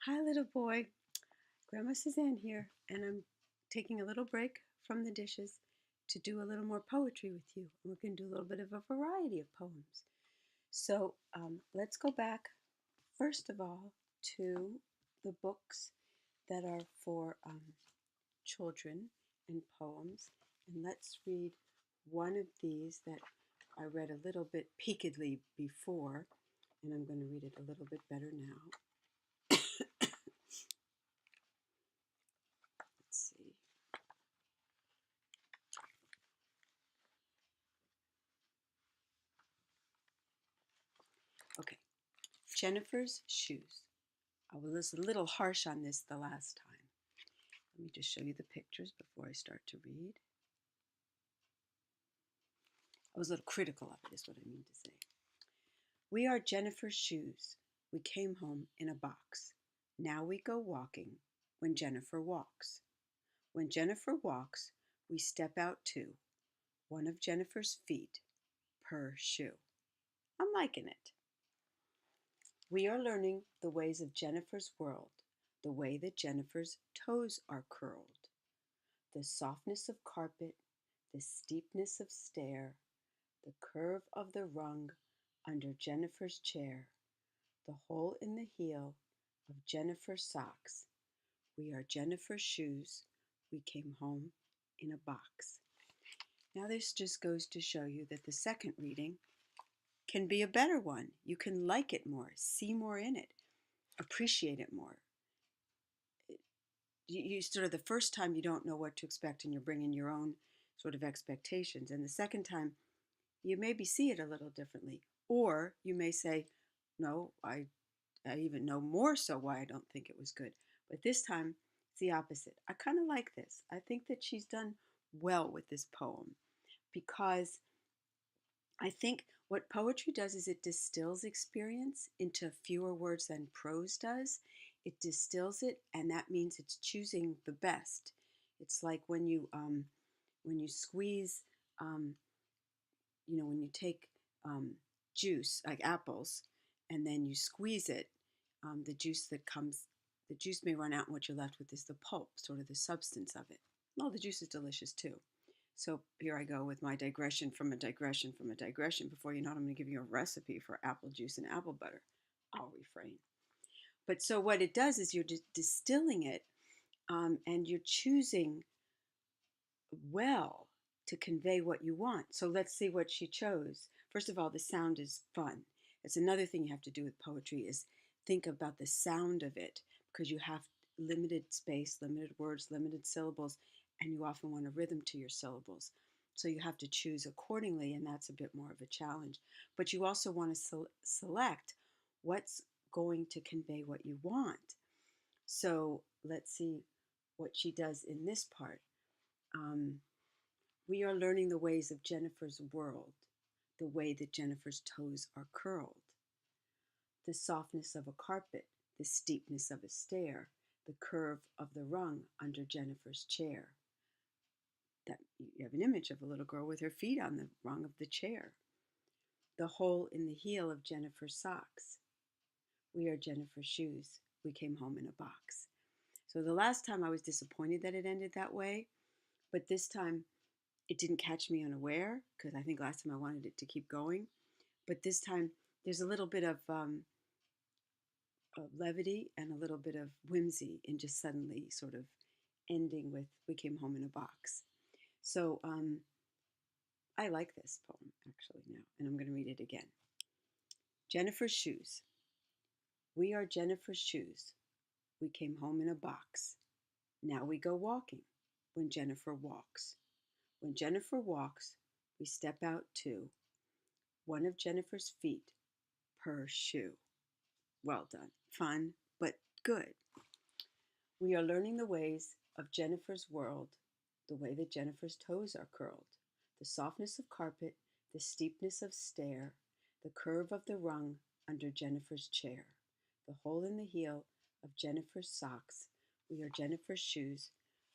Hi, little boy. Grandma Suzanne here, and I'm taking a little break from the dishes to do a little more poetry with you. We're going to do a little bit of a variety of poems. So let's go back, first of all, to the books that are for children and poems. And let's read one of these that I read a little bit peakedly before, and I'm going to read it a little bit better now. Let's see. Okay. Jennifer's shoes. I was a little harsh on this the last time. Let me just show you the pictures before I start to read. I was a little critical of it, is what I mean to say. We are Jennifer's shoes. We came home in a box. Now we go walking when Jennifer walks. When Jennifer walks, we step out too. One of Jennifer's feet per shoe. I'm liking it. We are learning the ways of Jennifer's world, the way that Jennifer's toes are curled. The softness of carpet, the steepness of stair, the curve of the rung under Jennifer's chair, the hole in the heel of Jennifer's socks. We are Jennifer's shoes. We came home in a box. Now, this just goes to show you that the second reading can be a better one. You can like it more, see more in it, appreciate it more. You sort of, the first time you don't know what to expect and you're bringing your own sort of expectations, and the second time you maybe see it a little differently, or you may say, no, I even know more so why I don't think it was good. But this time it's the opposite. I kind of like this. I think that she's done well with this poem, because I think what poetry does is it distills experience into fewer words than prose does. It distills it, and that means it's choosing the best. It's like when you squeeze, um, when you take juice like apples, and then you squeeze it, the juice may run out, and what you're left with is the pulp, sort of the substance of it. Well, the juice is delicious too. So here I go with my digression from a digression from a digression. Before you know it, I'm going to give you a recipe for apple juice and apple butter. I'll refrain. But so what it does is you're distilling it, and you're choosing well to convey what you want. So let's see what she chose. First of all, the sound is fun. It's another thing you have to do with poetry is think about the sound of it, because you have limited space, limited words, limited syllables, and you often want a rhythm to your syllables. So you have to choose accordingly, and that's a bit more of a challenge. But you also want to select what's going to convey what you want. So let's see what she does in this part. We are learning the ways of Jennifer's world, the way that Jennifer's toes are curled, the softness of a carpet, the steepness of a stair, the curve of the rung under Jennifer's chair. That you have an image of a little girl with her feet on the rung of the chair. The hole in the heel of Jennifer's socks. We are Jennifer's shoes. We came home in a box. So the last time I was disappointed that it ended that way, but this time it didn't catch me unaware, because I think last time I wanted it to keep going. But this time there's a little bit of levity and a little bit of whimsy in just suddenly sort of ending with "We came home in a box." So I like this poem actually now, and I'm going to read it again. Jennifer's shoes. We are Jennifer's shoes. We came home in a box. Now we go walking when Jennifer walks. When Jennifer walks, we step out too. One of Jennifer's feet per shoe. Well done. Fun, but good. We are learning the ways of Jennifer's world, the way that Jennifer's toes are curled, the softness of carpet, the steepness of stair, the curve of the rung under Jennifer's chair, the hole in the heel of Jennifer's socks. We are Jennifer's shoes.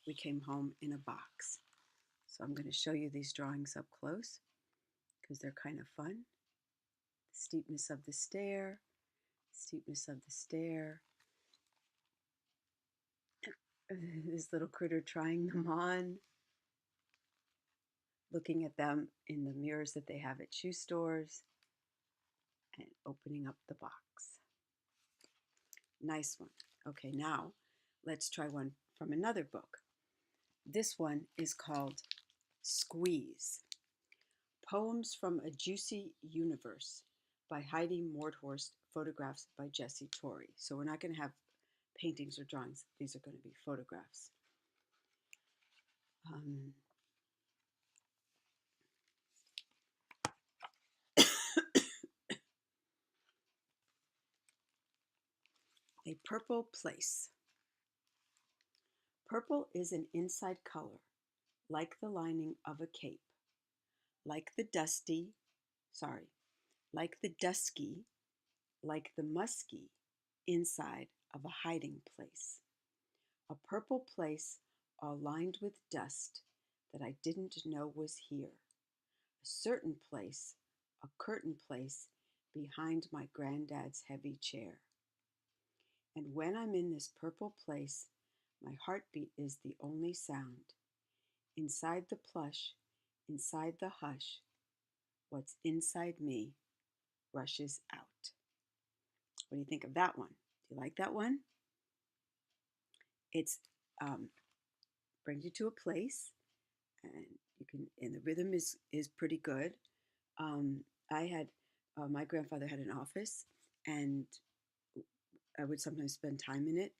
We came home in a box. So I'm going to show you these drawings up close because they're kind of fun. The steepness of the stair, steepness of the stair, this little critter trying them on, looking at them in the mirrors that they have at shoe stores, and opening up the box. Nice one. Okay, now let's try one from another book. This one is called Squeeze. Poems from a Juicy Universe by Heidi Mordhorst, photographs by Jessie Torrey. So we're not going to have paintings or drawings. These are going to be photographs. Um, a Purple Place. Purple is an inside color, like the lining of a cape, like the like the dusky, like the musky inside of a hiding place. A purple place all lined with dust that I didn't know was here. A certain place, a curtain place behind my granddad's heavy chair. And when I'm in this purple place, my heartbeat is the only sound. Inside the plush, inside the hush, what's inside me rushes out. What do you think of that one? Do you like that one? It's brings you to a place, and the rhythm is pretty good. I had my grandfather had an office, and I would sometimes spend time in it,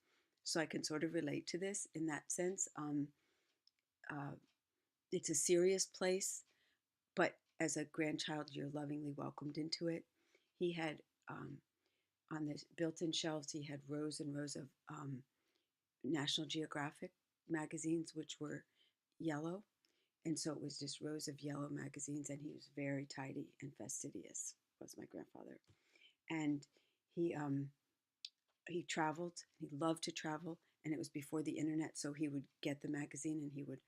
so I can sort of relate to this in that sense. Uh, it's a serious place, but as a grandchild, you're lovingly welcomed into it. He had um, on the built-in shelves, he had rows and rows of National Geographic magazines, which were yellow. And so it was just rows of yellow magazines, and he was very tidy and fastidious, was my grandfather. And he he traveled. He loved to travel, and it was before the internet, so he would get the magazine and he would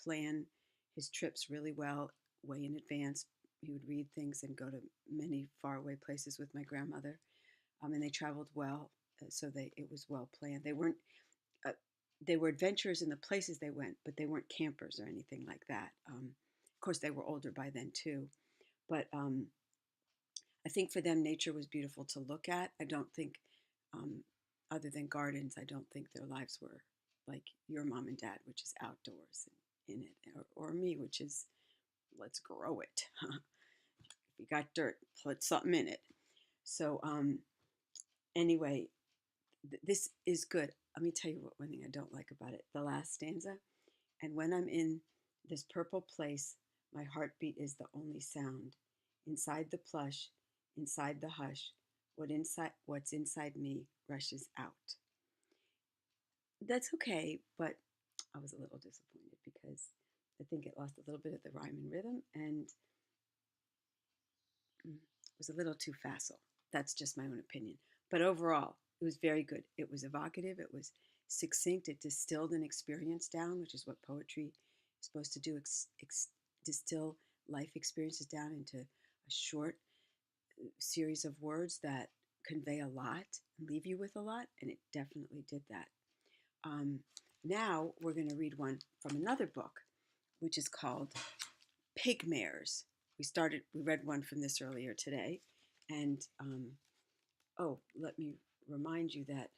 plan his trips really well, way in advance. He would read things and go to many faraway places with my grandmother, and they traveled well, so it was well planned. Uh, they were adventurers in the places they went, but they weren't campers or anything like that. Of course, they were older by then too, but I think for them, nature was beautiful to look at. I don't think, um, other than gardens, I don't think their lives were like your mom and dad, which is outdoors and in it, or me, which is let's grow it. If you got dirt, put something in it. So anyway, this is good. Let me tell you one thing I don't like about it. The last stanza. And when I'm in this purple place, my heartbeat is the only sound. Inside the plush, inside the hush, what's inside me rushes out. That's okay, but I was a little disappointed because I think it lost a little bit of the rhyme and rhythm, and it was a little too facile. That's just my own opinion. But overall, it was very good. It was evocative, it was succinct, it distilled an experience down, which is what poetry is supposed to do, distill life experiences down into a short series of words that convey a lot and leave you with a lot, and it definitely did that. Um, Now we're going to read one from another book, which is called Pigmares. We read one from this earlier today, and oh, let me remind you that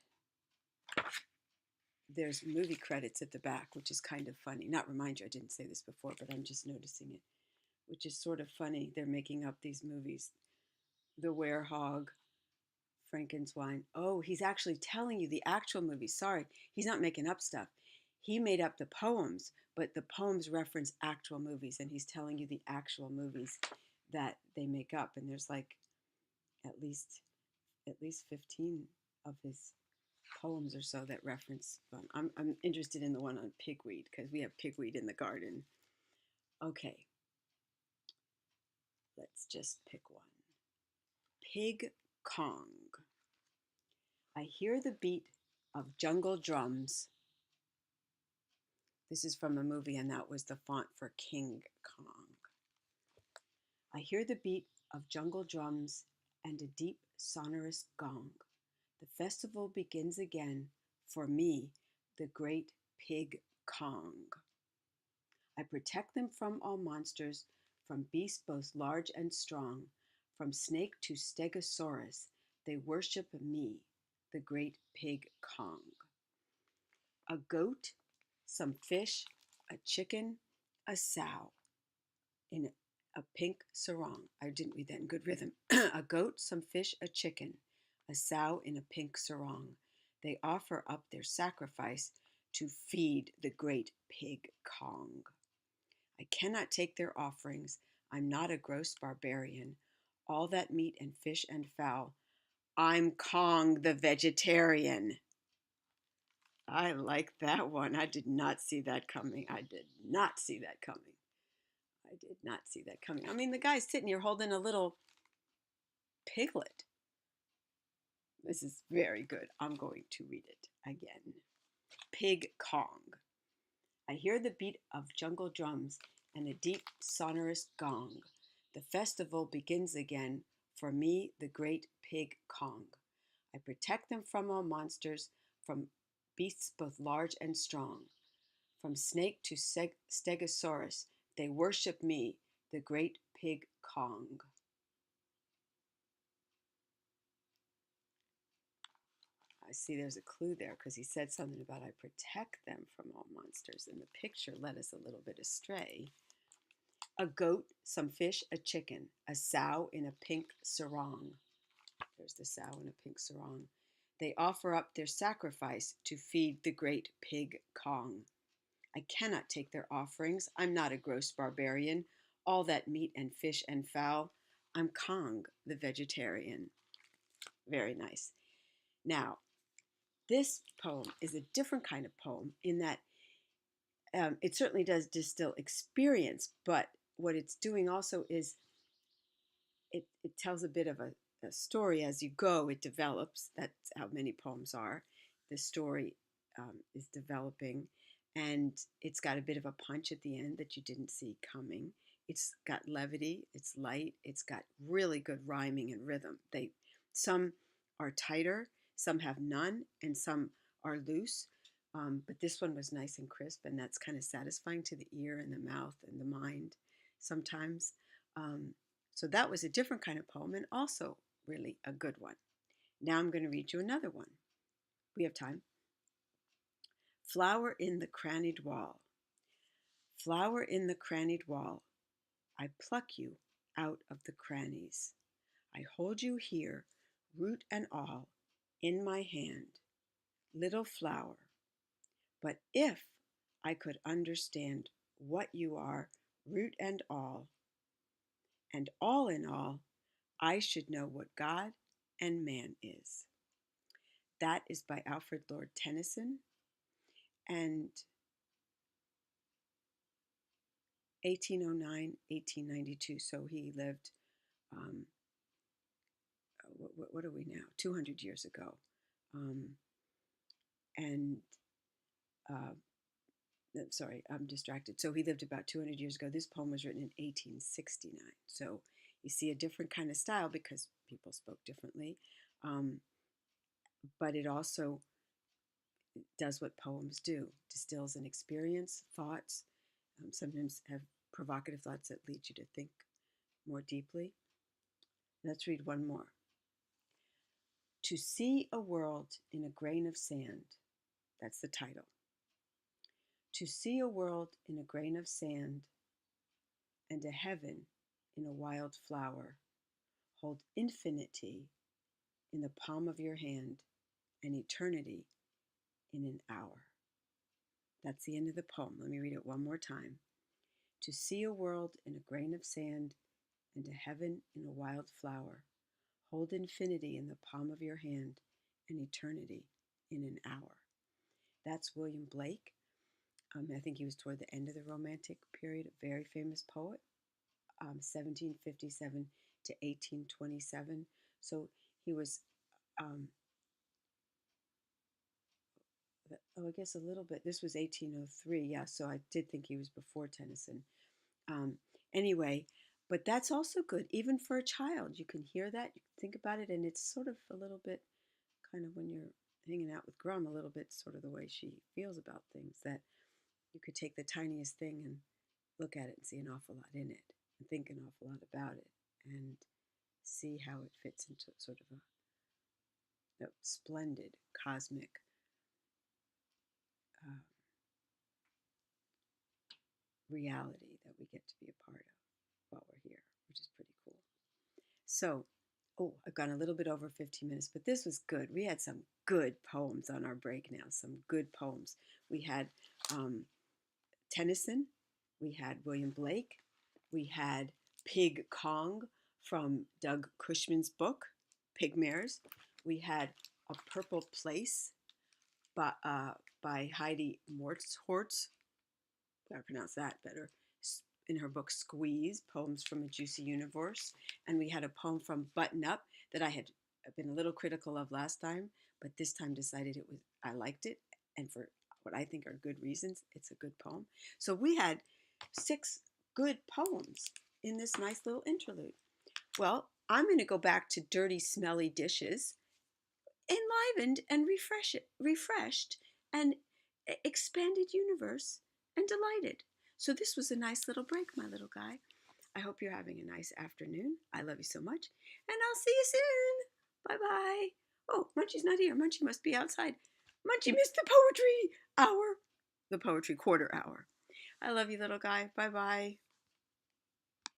there's movie credits at the back, which is kind of funny. Not remind you, I didn't say this before, but I'm just noticing it, which is sort of funny. They're making up these movies. The Werehog, Frankenstein. Oh, he's actually telling you the actual movie. Sorry, he's not making up stuff. He made up the poems, but the poems reference actual movies, and he's telling you the actual movies that they make up. And there's like at least 15 of his poems or so that reference. I'm interested in the one on pigweed because we have pigweed in the garden. Okay, let's just pick one. Pig Kong. I hear the beat of jungle drums. This is from a movie, and that was the font for King Kong. I hear the beat of jungle drums and a deep, sonorous gong. The festival begins again for me, the great Pig Kong. I protect them from all monsters, from beasts both large and strong, from snake to stegosaurus. They worship me, the great Pig Kong. A goat, some fish, a chicken, a sow in a pink sarong. I didn't read that in good rhythm. A goat, some fish, a chicken, a sow in a pink sarong. They offer up their sacrifice to feed the great Pig Kong. I cannot take their offerings. I'm not a gross barbarian. All that meat and fish and fowl. I'm Kong the vegetarian. I like that one. I did not see that coming. I did not see that coming. I did not see that coming. I mean, the guy's sitting here holding a little piglet. This is very good. I'm going to read it again. Pig Kong. I hear the beat of jungle drums and a deep, sonorous gong. The festival begins again for me, the great Pig Kong. I protect them from all monsters, from beasts both large and strong. From snake to stegosaurus, they worship me, the great Pig Kong. I see there's a clue there because he said something about I protect them from all monsters, and the picture led us a little bit astray. A goat, some fish, a chicken, a sow in a pink sarong. There's the sow in a pink sarong. They offer up their sacrifice to feed the great Pig Kong. I cannot take their offerings. I'm not a gross barbarian. All that meat and fish and fowl. I'm Kong, the vegetarian. Very nice. Now, this poem is a different kind of poem in that it certainly does distill experience, but what it's doing also is it tells a bit of a story as you go. It develops. That's how many poems are. The story is developing, and it's got a bit of a punch at the end that you didn't see coming. It's got levity. It's light. It's got really good rhyming and rhythm. Some are tighter, some have none, and some are loose. But this one was nice and crisp, and that's kind of satisfying to the ear and the mouth and the mind sometimes. So that was a different kind of poem and also really a good one. Now I'm going to read you another one. We have time. Flower in the crannied wall. Flower in the crannied wall. I pluck you out of the crannies. I hold you here, root and all, in my hand. Little flower. But if I could understand what you are, root and all in all, I should know what God and man is. That is by Alfred Lord Tennyson, and 1809, 1892. So he lived, what are we now? 200 years ago. And sorry, I'm distracted. So he lived about 200 years ago. This poem was written in 1869. So you see a different kind of style because people spoke differently. But it also does what poems do, distills an experience, thoughts, sometimes have provocative thoughts that lead you to think more deeply. Let's read one more. To see a world in a grain of sand. That's the title. To see a world in a grain of sand and a heaven in a wild flower. Hold infinity in the palm of your hand and eternity in an hour. That's the end of the poem. Let me read it one more time. To see a world in a grain of sand and a heaven in a wild flower. Hold infinity in the palm of your hand and eternity in an hour. That's William Blake. I think he was toward the end of the Romantic period, a very famous poet, 1757 to 1827. So he was, I guess a little bit. This was 1803, yeah, so I did think he was before Tennyson. Anyway, but that's also good, even for a child. You can hear that, you can think about it, and it's sort of a little bit kind of when you're hanging out with Grum a little bit, sort of the way she feels about things, that you could take the tiniest thing and look at it and see an awful lot in it and think an awful lot about it and see how it fits into sort of a splendid cosmic uh, reality that we get to be a part of while we're here, which is pretty cool. So, oh, I've gone a little bit over 15 minutes, but this was good. We had some good poems on our break now, some good poems. We had Tennyson, we had William Blake, we had Pig Kong from Doug Cushman's book, Pygmares. We had A Purple Place by Heidi Mortzhortz. I pronounce that better. In her book Squeeze, Poems from a Juicy Universe. And we had a poem from Button Up that I had been a little critical of last time, but this time decided I liked it, and for what I think are good reasons, it's a good poem. So we had 6 good poems in this nice little interlude. Well, I'm going to go back to dirty, smelly dishes, enlivened and refreshed and expanded universe and delighted. So this was a nice little break, my little guy. I hope you're having a nice afternoon. I love you so much, and I'll see you soon. Bye-bye. Oh, Munchie's not here. Munchie must be outside. Munchie missed the poetry hour, the poetry quarter hour. I love you, little guy. Bye-bye.